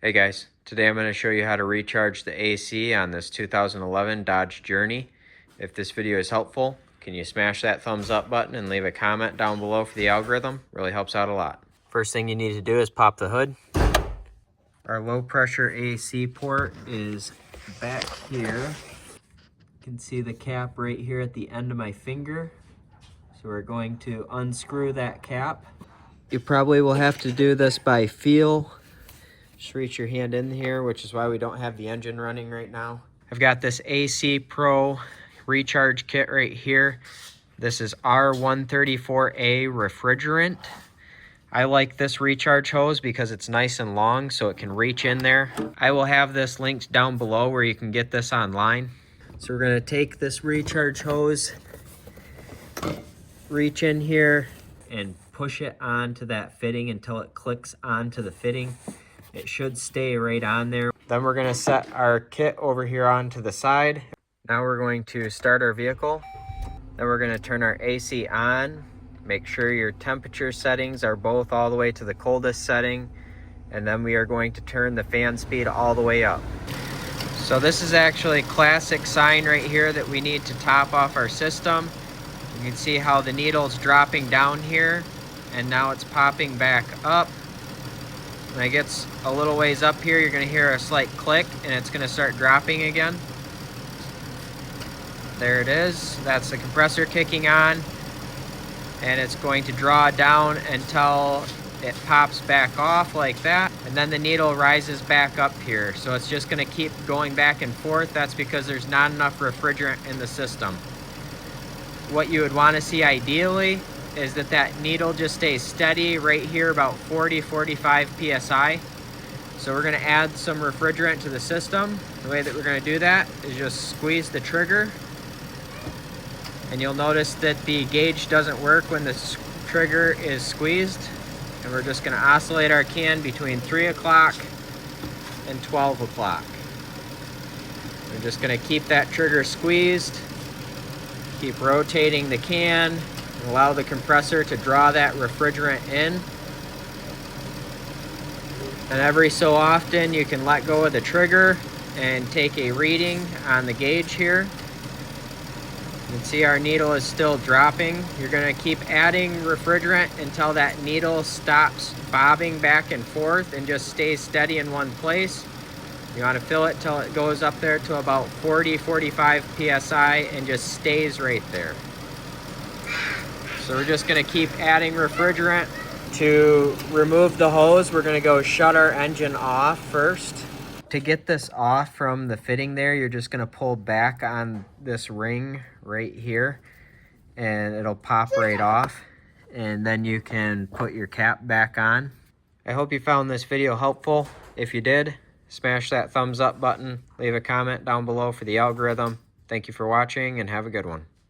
Hey guys, today I'm going to show you how to recharge the AC on this 2011 Dodge Journey. If this video is helpful, can you smash that thumbs up button and leave a comment down below for the algorithm? Really helps out a lot. First thing you need to do is pop the hood. Our low pressure AC port is back here. You can see the cap right here at the end of my finger. So we're going to unscrew that cap. You probably will have to do this by feel. Just reach your hand in here, which is why we don't have the engine running right now. I've got this AC Pro recharge kit right here. This is R134A refrigerant. I like this recharge hose because it's nice and long so it can reach in there. I will have this linked down below where you can get this online. So we're gonna take this recharge hose, reach in here and push it onto that fitting until it clicks onto the fitting. It should stay right on there. Then we're gonna set our kit over here onto the side. Now we're going to start our vehicle. Then we're gonna turn our AC on. Make sure your temperature settings are both all the way to the coldest setting. And then we are going to turn the fan speed all the way up. So this is actually a classic sign right here that we need to top off our system. You can see how the needle's dropping down here and now it's popping back up. When it gets a little ways up here, you're gonna hear a slight click and it's gonna start dropping again. There it is. That's the compressor kicking on. And it's going to draw down until it pops back off like that. And then the needle rises back up here. So it's just gonna keep going back and forth. That's because there's not enough refrigerant in the system. What you would wanna see ideally is that needle just stays steady right here about 40-45 psi. So we're gonna add some refrigerant to the system. The way that we're gonna do that is just squeeze the trigger. And you'll notice that the gauge doesn't work when the trigger is squeezed. And we're just gonna oscillate our can between 3 o'clock and 12 o'clock. We're just gonna keep that trigger squeezed, keep rotating the can, allow the compressor to draw that refrigerant in. And every so often you can let go of the trigger and take a reading on the gauge here. You can see our needle is still dropping. You're gonna keep adding refrigerant until that needle stops bobbing back and forth and just stays steady in one place. You wanna fill it till it goes up there to about 40-45 psi and just stays right there. So we're just gonna keep adding refrigerant. To remove the hose, we're gonna go shut our engine off first. To get this off from the fitting there, you're just gonna pull back on this ring right here and it'll pop right off. And then you can put your cap back on. I hope you found this video helpful. If you did, smash that thumbs up button. Leave a comment down below for the algorithm. Thank you for watching and have a good one.